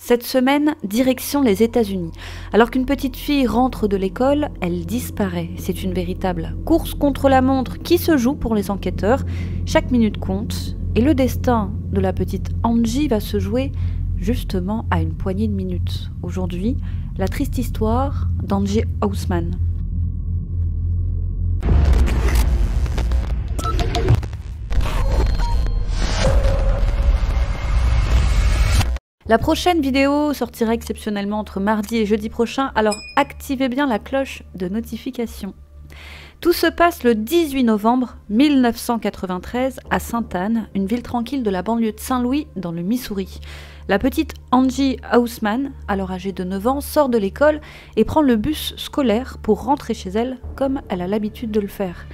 Cette semaine, direction les États-Unis. Alors qu'une petite fille rentre de l'école, elle disparaît. C'est une véritable course contre la montre qui se joue pour les enquêteurs. Chaque minute compte et le destin de la petite Angie va se jouer justement à une poignée de minutes. Aujourd'hui, la triste histoire d'Angie Houseman. La prochaine vidéo sortira exceptionnellement entre mardi et jeudi prochain, alors activez bien la cloche de notification. Tout se passe le 18 novembre 1993 à Sainte-Anne, une ville tranquille de la banlieue de Saint-Louis dans le Missouri. La petite Angie Houseman, alors âgée de 9 ans, sort de l'école et prend le bus scolaire pour rentrer chez elle comme elle a l'habitude de le faire.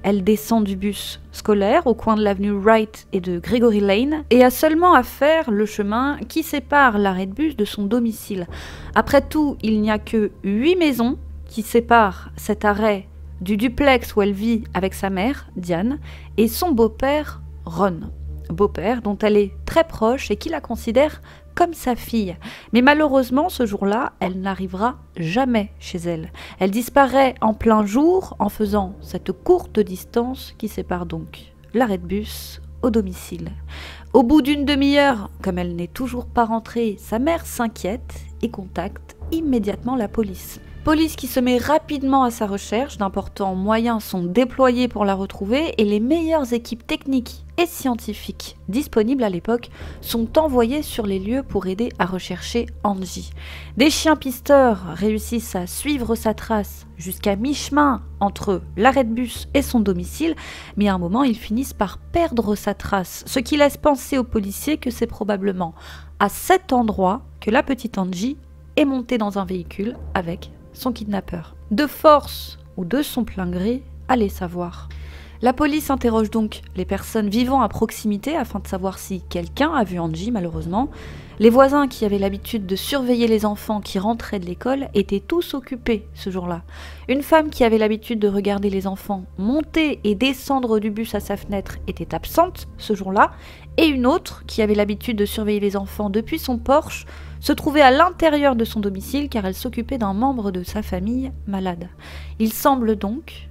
Elle descend du bus scolaire au coin de l'avenue Wright et de Gregory Lane et a seulement à faire le chemin qui sépare l'arrêt de bus de son domicile. Après tout, il n'y a que 8 maisons qui séparent cet arrêt du duplex où elle vit avec sa mère, Diane, et son beau-père, Ron. Beau-père dont elle est très proche et qui la considère comme sa fille. Mais malheureusement, ce jour-là, elle n'arrivera jamais chez elle. Elle disparaît en plein jour en faisant cette courte distance qui sépare donc l'arrêt de bus au domicile. Au bout d'une demi-heure, comme elle n'est toujours pas rentrée, sa mère s'inquiète et contacte immédiatement la police. Police qui se met rapidement à sa recherche, d'importants moyens sont déployés pour la retrouver et les meilleures équipes techniques et scientifiques disponibles à l'époque sont envoyées sur les lieux pour aider à rechercher Angie. Des chiens pisteurs réussissent à suivre sa trace jusqu'à mi-chemin entre l'arrêt de bus et son domicile, mais à un moment ils finissent par perdre sa trace, ce qui laisse penser aux policiers que c'est probablement à cet endroit que la petite Angie est montée dans un véhicule avec son kidnappeur. De force ou de son plein gré, allez savoir. La police interroge donc les personnes vivant à proximité afin de savoir si quelqu'un a vu Angie malheureusement. Les voisins qui avaient l'habitude de surveiller les enfants qui rentraient de l'école étaient tous occupés ce jour-là. Une femme qui avait l'habitude de regarder les enfants monter et descendre du bus à sa fenêtre était absente ce jour-là, et une autre qui avait l'habitude de surveiller les enfants depuis son porche se trouvait à l'intérieur de son domicile car elle s'occupait d'un membre de sa famille malade. Il semble donc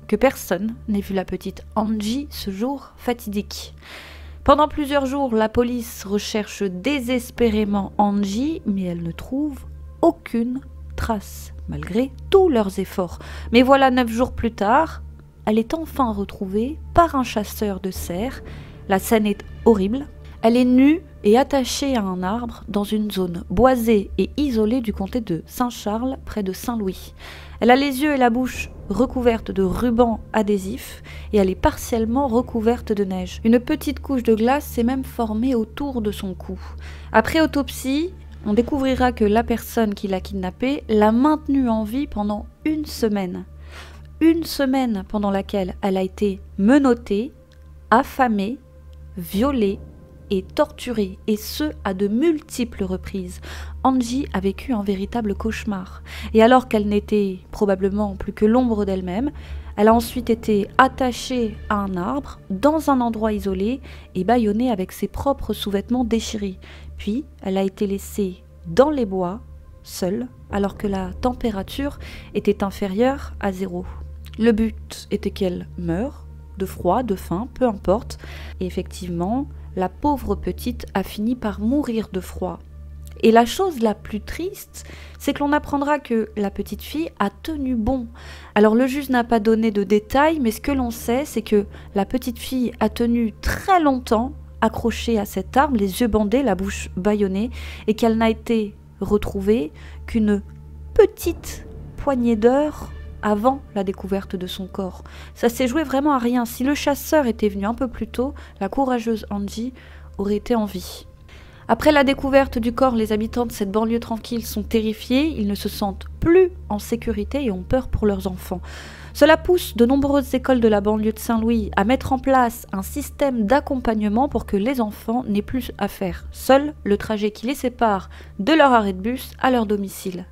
que personne n'ait vu la petite Angie ce jour fatidique. Pendant plusieurs jours, la police recherche désespérément Angie, mais elle ne trouve aucune trace, malgré tous leurs efforts. Mais voilà, 9 jours plus tard, elle est enfin retrouvée par un chasseur de cerfs. La scène est horrible. Elle est nue et attachée à un arbre dans une zone boisée et isolée du comté de Saint-Charles, près de Saint-Louis. Elle a les yeux et la bouche recouvertes de rubans adhésifs et elle est partiellement recouverte de neige. Une petite couche de glace s'est même formée autour de son cou. Après autopsie, on découvrira que la personne qui l'a kidnappée l'a maintenue en vie pendant une semaine. Une semaine pendant laquelle elle a été menottée, affamée, violée et torturée, et ce à de multiples reprises. Angie a vécu un véritable cauchemar, et alors qu'elle n'était probablement plus que l'ombre d'elle-même, elle a ensuite été attachée à un arbre, dans un endroit isolé, et bâillonnée avec ses propres sous-vêtements déchirés. Puis, elle a été laissée dans les bois, seule, alors que la température était inférieure à 0. Le but était qu'elle meure, de froid, de faim, peu importe, et effectivement, la pauvre petite a fini par mourir de froid. Et la chose la plus triste, c'est que l'on apprendra que la petite fille a tenu bon. Alors le juge n'a pas donné de détails, mais ce que l'on sait, c'est que la petite fille a tenu très longtemps accrochée à cet arbre, les yeux bandés, la bouche bâillonnée, et qu'elle n'a été retrouvée qu'une petite poignée d'heures avant la découverte de son corps. Ça s'est joué vraiment à rien. Si le chasseur était venu un peu plus tôt, la courageuse Angie aurait été en vie. Après la découverte du corps, les habitants de cette banlieue tranquille sont terrifiés, ils ne se sentent plus en sécurité et ont peur pour leurs enfants. Cela pousse de nombreuses écoles de la banlieue de Saint-Louis à mettre en place un système d'accompagnement pour que les enfants n'aient plus à faire seuls le trajet qui les sépare de leur arrêt de bus à leur domicile.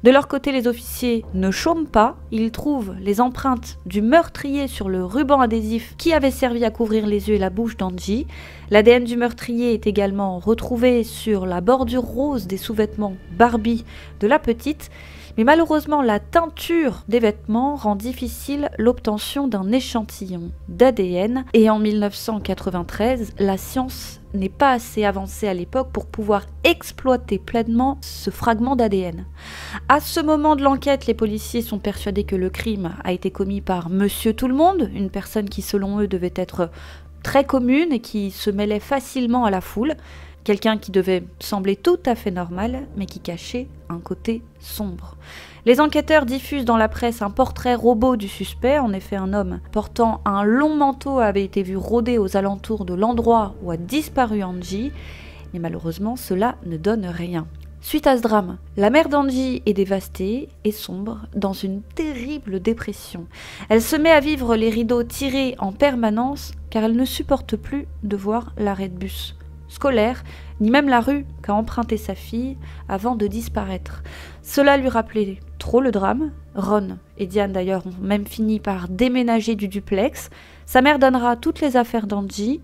De leur côté, les officiers ne chôment pas, ils trouvent les empreintes du meurtrier sur le ruban adhésif qui avait servi à couvrir les yeux et la bouche d'Angie. L'ADN du meurtrier est également retrouvé sur la bordure rose des sous-vêtements Barbie de la petite. Mais malheureusement, la teinture des vêtements rend difficile l'obtention d'un échantillon d'ADN. Et en 1993, la science n'est pas assez avancée à l'époque pour pouvoir exploiter pleinement ce fragment d'ADN. À ce moment de l'enquête, les policiers sont persuadés que le crime a été commis par Monsieur Tout-le-Monde, une personne qui selon eux devait être très commune et qui se mêlait facilement à la foule. Quelqu'un qui devait sembler tout à fait normal, mais qui cachait un côté sombre. Les enquêteurs diffusent dans la presse un portrait robot du suspect. En effet, un homme portant un long manteau avait été vu rôder aux alentours de l'endroit où a disparu Angie. Mais malheureusement, cela ne donne rien. Suite à ce drame, la mère d'Angie est dévastée et sombre dans une terrible dépression. Elle se met à vivre les rideaux tirés en permanence car elle ne supporte plus de voir l'arrêt de bus scolaire, ni même la rue qu'a emprunté sa fille avant de disparaître. Cela lui rappelait trop le drame. Ron et Diane d'ailleurs ont même fini par déménager du duplex. Sa mère donnera toutes les affaires d'Angie,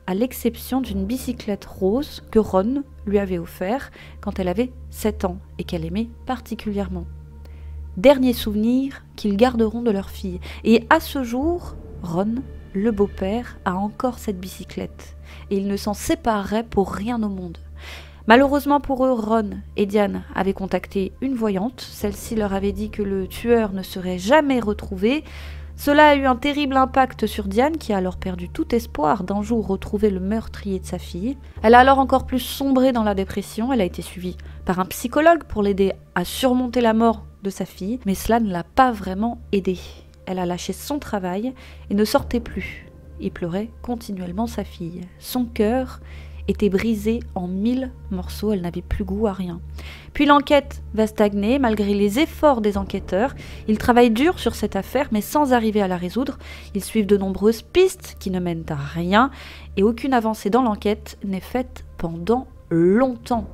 à l'exception d'une bicyclette rose que Ron lui avait offert quand elle avait 7 ans et qu'elle aimait particulièrement. Dernier souvenir qu'ils garderont de leur fille. Et à ce jour, Ron, le beau-père, a encore cette bicyclette. Et il ne s'en séparerait pour rien au monde. Malheureusement pour eux, Ron et Diane avaient contacté une voyante. Celle-ci leur avait dit que le tueur ne serait jamais retrouvé. Cela a eu un terrible impact sur Diane, qui a alors perdu tout espoir d'un jour retrouver le meurtrier de sa fille. Elle a alors encore plus sombré dans la dépression. Elle a été suivie par un psychologue pour l'aider à surmonter la mort de sa fille. Mais cela ne l'a pas vraiment aidée. Elle a lâché son travail et ne sortait plus. Il pleurait continuellement sa fille. Son cœur était brisé en 1000 morceaux, elle n'avait plus goût à rien. Puis l'enquête va stagner malgré les efforts des enquêteurs. Ils travaillent dur sur cette affaire mais sans arriver à la résoudre. Ils suivent de nombreuses pistes qui ne mènent à rien et aucune avancée dans l'enquête n'est faite pendant longtemps.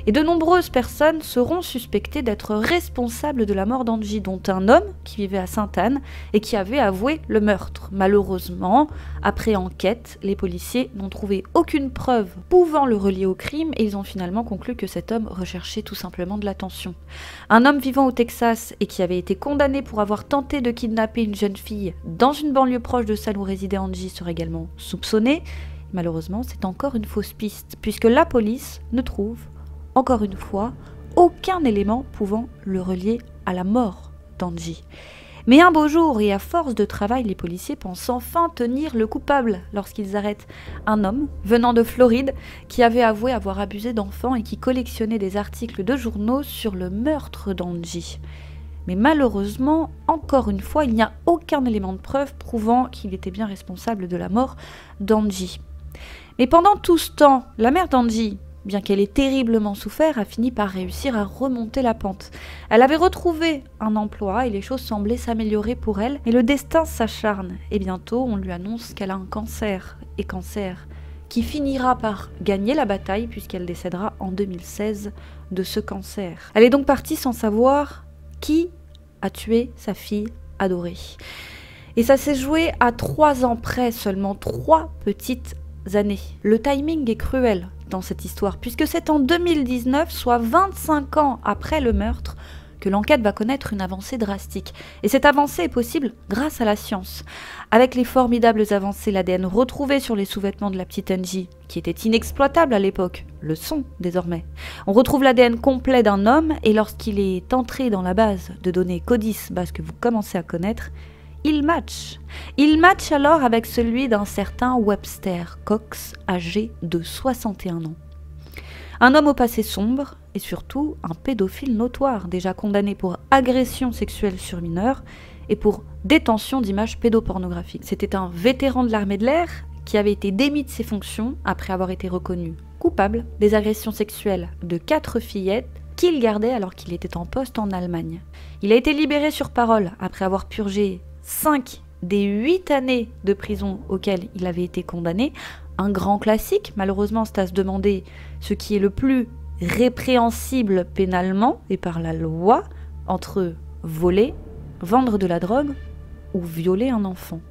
Et de nombreuses personnes seront suspectées d'être responsables de la mort d'Angie, dont un homme qui vivait à Sainte-Anne et qui avait avoué le meurtre. Malheureusement, après enquête, les policiers n'ont trouvé aucune preuve pouvant le relier au crime et ils ont finalement conclu que cet homme recherchait tout simplement de l'attention. Un homme vivant au Texas et qui avait été condamné pour avoir tenté de kidnapper une jeune fille dans une banlieue proche de celle où résidait Angie serait également soupçonné. Malheureusement, c'est encore une fausse piste, puisque la police ne trouve, encore une fois, aucun élément pouvant le relier à la mort d'Angie. Mais un beau jour, et à force de travail, les policiers pensent enfin tenir le coupable lorsqu'ils arrêtent un homme venant de Floride qui avait avoué avoir abusé d'enfants et qui collectionnait des articles de journaux sur le meurtre d'Angie. Mais malheureusement, encore une fois, il n'y a aucun élément de preuve prouvant qu'il était bien responsable de la mort d'Angie. Mais pendant tout ce temps, la mère d'Angie, bien qu'elle ait terriblement souffert, a fini par réussir à remonter la pente. Elle avait retrouvé un emploi et les choses semblaient s'améliorer pour elle, mais le destin s'acharne et bientôt on lui annonce qu'elle a un cancer, et cancer qui finira par gagner la bataille puisqu'elle décédera en 2016 de ce cancer. Elle est donc partie sans savoir qui a tué sa fille adorée. Et ça s'est joué à 3 ans près, seulement 3 petites années. Le timing est cruel dans cette histoire, puisque c'est en 2019, soit 25 ans après le meurtre, que l'enquête va connaître une avancée drastique. Et cette avancée est possible grâce à la science. Avec les formidables avancées, l'ADN retrouvé sur les sous-vêtements de la petite Angie, qui était inexploitable à l'époque, le sont désormais. On retrouve l'ADN complet d'un homme, et lorsqu'il est entré dans la base de données CODIS, base que vous commencez à connaître, il match. Il match alors avec celui d'un certain Webster Cox, âgé de 61 ans. Un homme au passé sombre et surtout un pédophile notoire, déjà condamné pour agression sexuelle sur mineurs et pour détention d'images pédopornographiques. C'était un vétéran de l'armée de l'air qui avait été démis de ses fonctions après avoir été reconnu coupable des agressions sexuelles de 4 fillettes qu'il gardait alors qu'il était en poste en Allemagne. Il a été libéré sur parole après avoir purgé 5 des 8 années de prison auxquelles il avait été condamné. Un grand classique, malheureusement c'est à se demander ce qui est le plus répréhensible pénalement et par la loi entre voler, vendre de la drogue ou violer un enfant.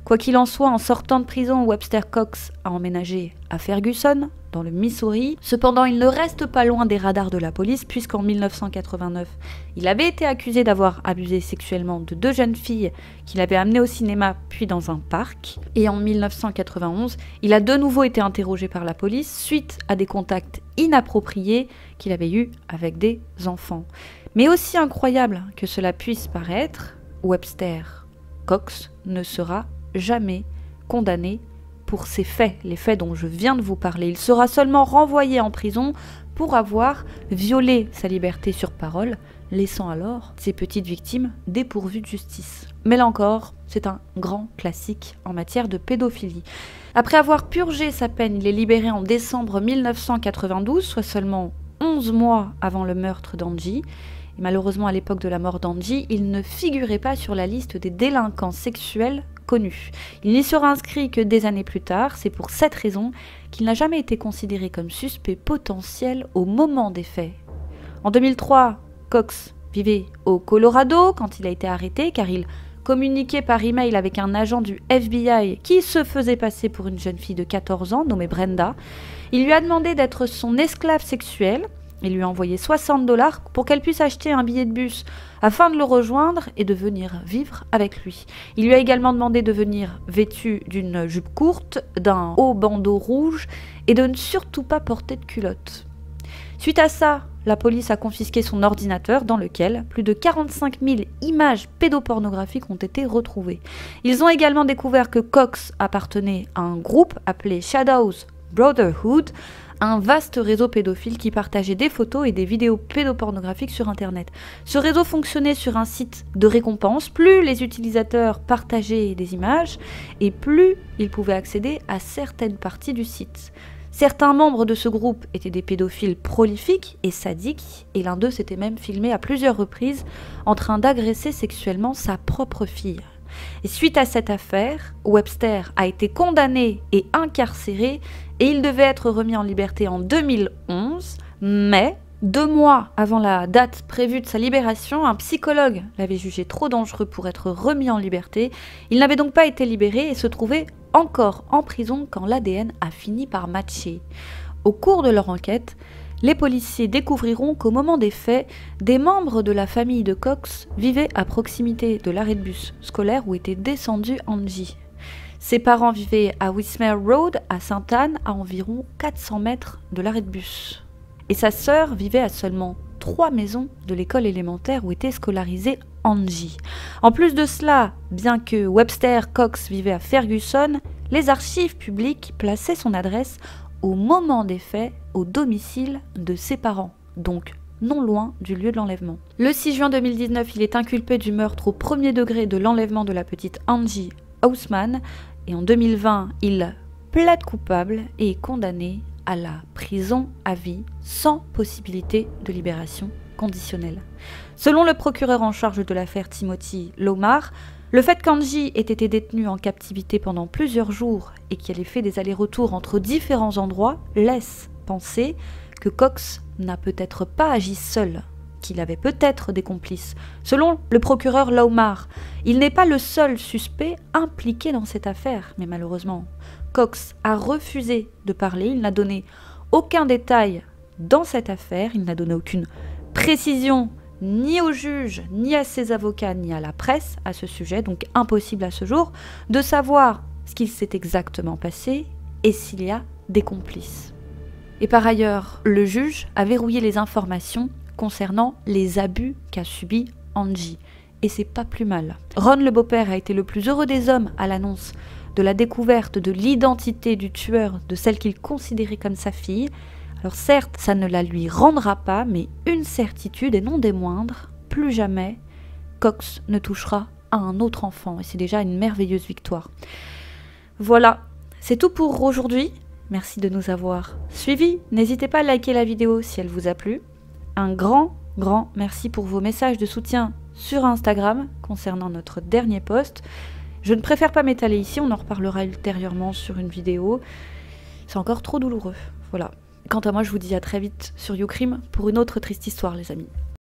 Quoi qu'il en soit, en sortant de prison, Webster Cox a emménagé à Ferguson, dans le Missouri. Cependant, il ne reste pas loin des radars de la police, puisqu'en 1989, il avait été accusé d'avoir abusé sexuellement de 2 jeunes filles qu'il avait amenées au cinéma, puis dans un parc. Et en 1991, il a de nouveau été interrogé par la police, suite à des contacts inappropriés qu'il avait eus avec des enfants. Mais aussi incroyable que cela puisse paraître, Webster Cox ne sera jamais condamné pour ces faits, les faits dont je viens de vous parler. Il sera seulement renvoyé en prison pour avoir violé sa liberté sur parole, laissant alors ses petites victimes dépourvues de justice. Mais là encore, c'est un grand classique en matière de pédophilie. Après avoir purgé sa peine, il est libéré en décembre 1992, soit seulement 11 mois avant le meurtre d'Angie. Et malheureusement, à l'époque de la mort d'Angie, il ne figurait pas sur la liste des délinquants sexuels connus. Il n'y sera inscrit que des années plus tard. C'est pour cette raison qu'il n'a jamais été considéré comme suspect potentiel au moment des faits. En 2003, Cox vivait au Colorado quand il a été arrêté car il communiquait par email avec un agent du FBI qui se faisait passer pour une jeune fille de 14 ans nommée Brenda. Il lui a demandé d'être son esclave sexuelle. Il lui a envoyé 60 $ pour qu'elle puisse acheter un billet de bus afin de le rejoindre et de venir vivre avec lui. Il lui a également demandé de venir vêtue d'une jupe courte, d'un haut bandeau rouge et de ne surtout pas porter de culotte. Suite à ça, la police a confisqué son ordinateur dans lequel plus de 45 000 images pédopornographiques ont été retrouvées. Ils ont également découvert que Cox appartenait à un groupe appelé Shadows Brotherhood, un vaste réseau pédophile qui partageait des photos et des vidéos pédopornographiques sur Internet. Ce réseau fonctionnait sur un site de récompense. Plus les utilisateurs partageaient des images, et plus ils pouvaient accéder à certaines parties du site. Certains membres de ce groupe étaient des pédophiles prolifiques et sadiques, et l'un d'eux s'était même filmé à plusieurs reprises en train d'agresser sexuellement sa propre fille. Et suite à cette affaire, Webster a été condamné et incarcéré et il devait être remis en liberté en 2011, mais 2 mois avant la date prévue de sa libération, un psychologue l'avait jugé trop dangereux pour être remis en liberté. Il n'avait donc pas été libéré et se trouvait encore en prison quand l'ADN a fini par matcher. Au cours de leur enquête, les policiers découvriront qu'au moment des faits, des membres de la famille de Cox vivaient à proximité de l'arrêt de bus scolaire où était descendue Angie. Ses parents vivaient à Wismer Road, à Sainte-Anne, à environ 400 mètres de l'arrêt de bus. Et sa sœur vivait à seulement 3 maisons de l'école élémentaire où était scolarisée Angie. En plus de cela, bien que Webster Cox vivait à Ferguson, les archives publiques plaçaient son adresse au moment des faits au domicile de ses parents, donc non loin du lieu de l'enlèvement. Le 6 juin 2019, il est inculpé du meurtre au premier degré de l'enlèvement de la petite Angie Houseman, et en 2020, il plaide coupable et est condamné à la prison à vie sans possibilité de libération conditionnelle. Selon le procureur en charge de l'affaire Timothy Loumar, le fait qu'Angie ait été détenue en captivité pendant plusieurs jours et qu'elle ait fait des allers-retours entre différents endroits laisse penser que Cox n'a peut-être pas agi seul, qu'il avait peut-être des complices. Selon le procureur Loumar, il n'est pas le seul suspect impliqué dans cette affaire, mais malheureusement, Cox a refusé de parler, il n'a donné aucun détail dans cette affaire, il n'a donné aucune précision ni au juge, ni à ses avocats, ni à la presse à ce sujet, donc impossible à ce jour de savoir ce qu'il s'est exactement passé et s'il y a des complices. Et par ailleurs, le juge a verrouillé les informations concernant les abus qu'a subi Angie. Et c'est pas plus mal. Ron, le beau-père, a été le plus heureux des hommes à l'annonce de la découverte de l'identité du tueur de celle qu'il considérait comme sa fille. Alors certes, ça ne la lui rendra pas, mais une certitude, et non des moindres, plus jamais Cox ne touchera à un autre enfant. Et c'est déjà une merveilleuse victoire. Voilà, c'est tout pour aujourd'hui. Merci de nous avoir suivis. N'hésitez pas à liker la vidéo si elle vous a plu, Un grand merci pour vos messages de soutien sur Instagram concernant notre dernier post. Je ne préfère pas m'étaler ici, on en reparlera ultérieurement sur une vidéo. C'est encore trop douloureux, voilà. Quant à moi, je vous dis à très vite sur YouCrime pour une autre triste histoire, les amis.